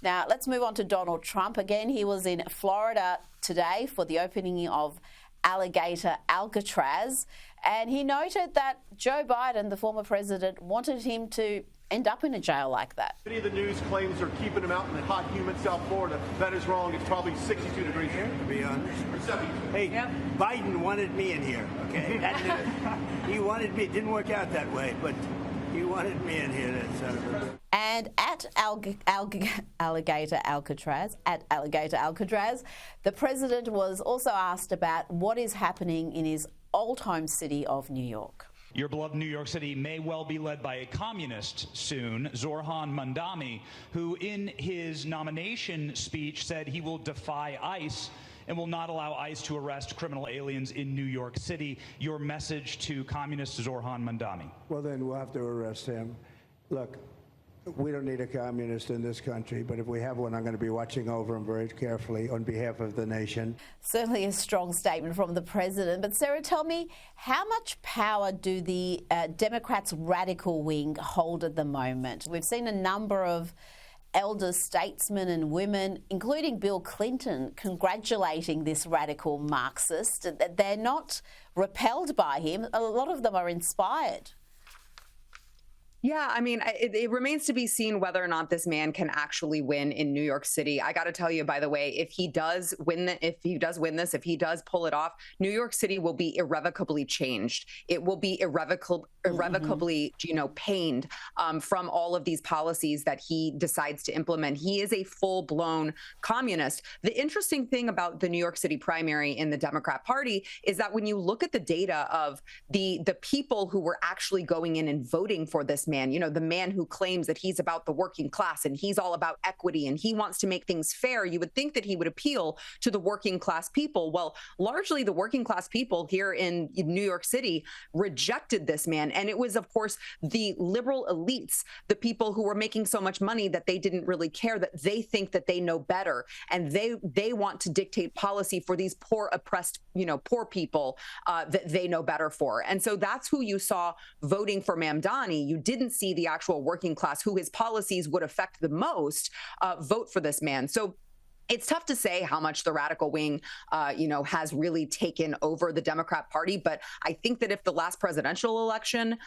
Now, let's move on to Donald Trump. Again, he was in Florida today for the opening of Alligator Alcatraz, and he noted that Joe Biden, the former president, wanted him to end up in a jail like that. Many of the news claims they're keeping him out in the hot, humid South Florida. That is wrong. It's probably 62 degrees here, to be honest. Or 72. Hey, Biden wanted me in here, okay? He wanted me. It didn't work out that way, but he wanted me in here. And at Alligator Alcatraz, the president was also asked about what is happening in his old home city of New York. Your beloved New York City may well be led by a communist soon, Zoran Mandami, who in his nomination speech said he will defy ICE and will not allow ICE to arrest criminal aliens in New York City. Your message to communist Zoran Mandami? Well, then we'll have to arrest him. Look, we don't need a communist in this country, but if we have one, I'm going to be watching over him very carefully on behalf of the nation. Certainly a strong statement from the president. But Sarah, tell me, how much power do the Democrats' radical wing hold at the moment? We've seen a number of elder statesmen and women, including Bill Clinton, congratulating this radical Marxist. They're not repelled by him. A lot of them are inspired. Yeah, I mean, it remains to be seen whether or not this man can actually win in New York City. I got to tell you, by the way, if he does win this, if he does pull it off, New York City will be irrevocably changed. It will be irrevocably, pained from all of these policies that he decides to implement. He is a full-blown communist. The interesting thing about the New York City primary in the Democrat Party is that when you look at the data of the people who were actually going in and voting for this man, the man who claims that he's about the working class and he's all about equity and he wants to make things fair, you would think that he would appeal to the working class people. Well, largely the working class people here in New York City rejected this man. And it was, of course, the liberal elites, the people who were making so much money that they didn't really care, that they think that they know better. And they want to dictate policy for these poor, oppressed, poor people that they know better for. And so that's who you saw voting for Mamdani. You didn't see the actual working class, who his policies would affect the most, vote for this man. So it's tough to say how much the radical wing, has really taken over the Democrat Party. But I think that if the last presidential election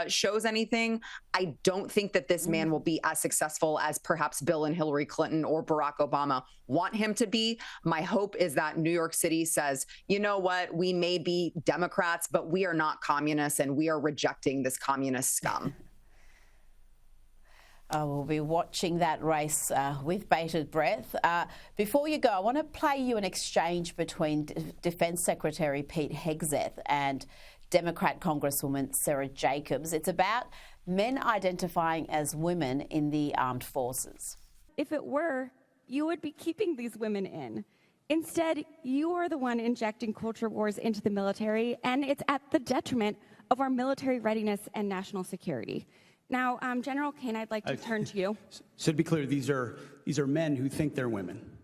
shows anything, I don't think that this man will be as successful as perhaps Bill and Hillary Clinton or Barack Obama want him to be. My hope is that New York City says, you know what, we may be Democrats, but we are not communists and we are rejecting this communist scum. We'll be watching that race with bated breath. Before you go, I want to play you an exchange between Defence Secretary Pete Hegseth and Democrat Congresswoman Sarah Jacobs. It's about men identifying as women in the armed forces. If it were, you would be keeping these women in. Instead, you are the one injecting culture wars into the military, and it's at the detriment of our military readiness and national security. Now, General Kane, I'd like to turn to you. So to be clear, these are men who think they're women.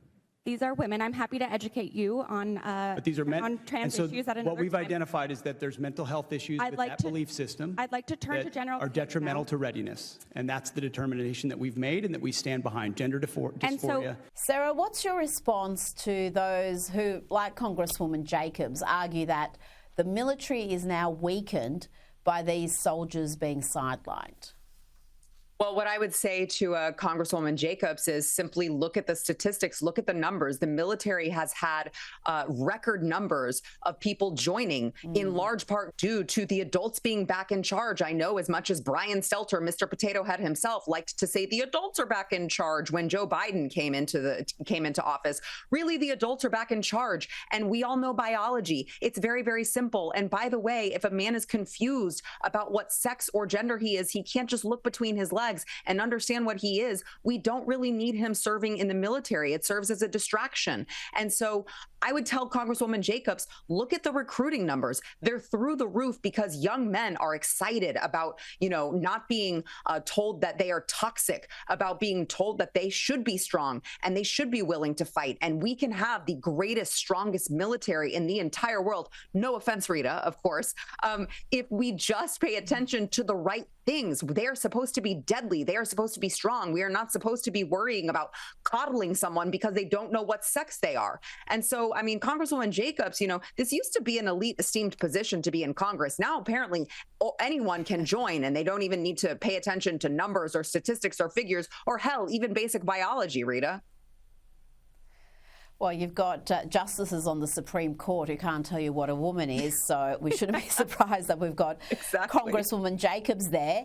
These are women. I'm happy to educate you on but these are men, on trans and so issues at another what we've time. identified is that there's mental health issues with that belief system. I'd like to turn to General are Kane detrimental now. to readiness, and that's the determination that we've made and that we stand behind. Gender dysphoria. And so, Sarah, what's your response to those who, like Congresswoman Jacobs, argue that the military is now weakened by these soldiers being sidelined? Well, what I would say to Congresswoman Jacobs is simply look at the statistics, look at the numbers. The military has had record numbers of people joining, in large part due to the adults being back in charge. I know as much as Brian Stelter, Mr. Potato Head himself, liked to say the adults are back in charge when Joe Biden came into office. Really, the adults are back in charge. And we all know biology. It's very, very simple. And by the way, if a man is confused about what sex or gender he is, he can't just look between his legs and understand what he is. We don't really need him serving in the military. It serves as a distraction. And so I would tell Congresswoman Jacobs, look at the recruiting numbers. They're through the roof because young men are excited about, not being told that they are toxic, about being told that they should be strong and they should be willing to fight. And we can have the greatest, strongest military in the entire world. No offense, Rita, of course, if we just pay attention to the right things. They are supposed to be deadly. They are supposed to be strong. We are not supposed to be worrying about coddling someone because they don't know what sex they are. And so, I mean, Congresswoman Jacobs, this used to be an elite, esteemed position to be in Congress. Now, apparently, anyone can join, and they don't even need to pay attention to numbers or statistics or figures or, hell, even basic biology, Rita. Well, you've got justices on the Supreme Court who can't tell you what a woman is, so we shouldn't be surprised that we've got Congresswoman Jacobs there.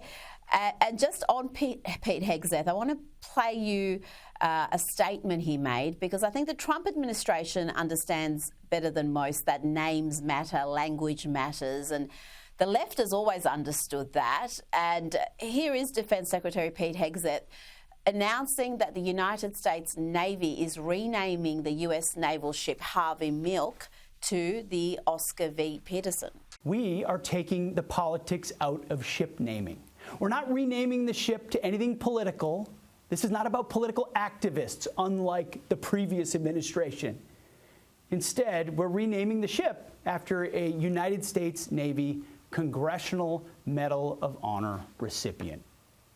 And just on Pete Hegseth, I want to play you a statement he made, because I think the Trump administration understands better than most that names matter, language matters, and the left has always understood that. And here is Defence Secretary Pete Hegseth announcing that the United States Navy is renaming the US naval ship Harvey Milk to the Oscar V. Peterson. We are taking the politics out of ship naming. We're not renaming the ship to anything political. This is not about political activists, unlike the previous administration. Instead, we're renaming the ship after a United States Navy Congressional Medal of Honor recipient,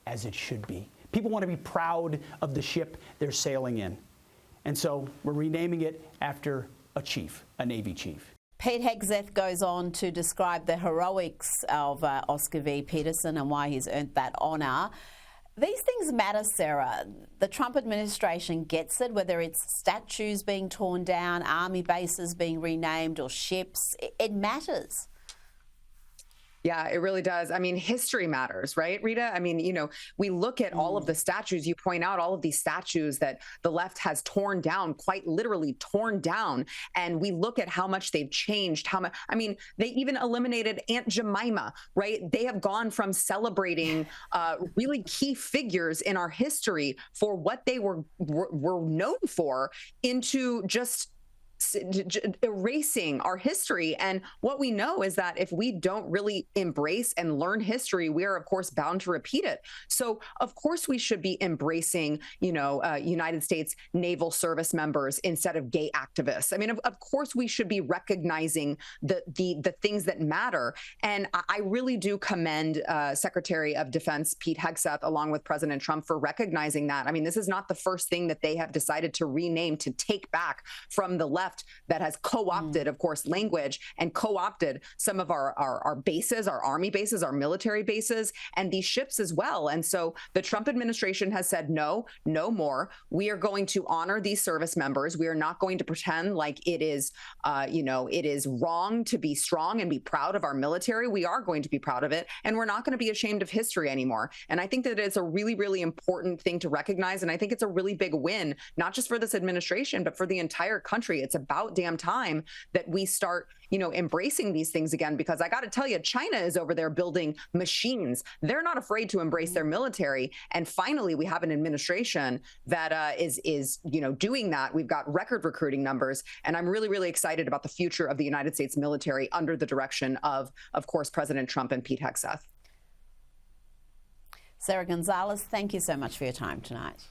as it should be. People want to be proud of the ship they're sailing in. And so we're renaming it after a chief, a Navy chief. Pete Hegseth goes on to describe the heroics of Oscar V. Peterson and why he's earned that honour. These things matter, Sarah. The Trump administration gets it, whether it's statues being torn down, army bases being renamed, or ships. It matters. Yeah, it really does. I mean, history matters, right, Rita? I mean, we look at all of the statues. You point out all of these statues that the left has torn down, quite literally torn down. And we look at how much they've changed, how much, I mean, they even eliminated Aunt Jemima, right? They have gone from celebrating really key figures in our history for what they were known for into just erasing our history. And what we know is that if we don't really embrace and learn history, we are, of course, bound to repeat it. So, of course, we should be embracing, United States naval service members instead of gay activists. I mean, of course, we should be recognizing the things that matter. And I really do commend Secretary of Defense Pete Hegseth, along with President Trump, for recognizing that. I mean, this is not the first thing that they have decided to rename, to take back from the left that has co-opted, of course, language and co-opted some of our bases, our army bases, our military bases, and these ships as well. And so the Trump administration has said, no more. We are going to honor these service members. We are not going to pretend like it is, it is wrong to be strong and be proud of our military. We are going to be proud of it, and we're not going to be ashamed of history anymore. And I think that it's a really, really important thing to recognize. And I think it's a really big win, not just for this administration, but for the entire country. It's about damn time that we start, embracing these things again, because I got to tell you, China is over there building machines. They're not afraid to embrace their military. And finally, we have an administration that is doing that. We've got record recruiting numbers. And I'm really, really excited about the future of the United States military under the direction of course, President Trump and Pete Hegseth. Sarah Gonzalez, thank you so much for your time tonight.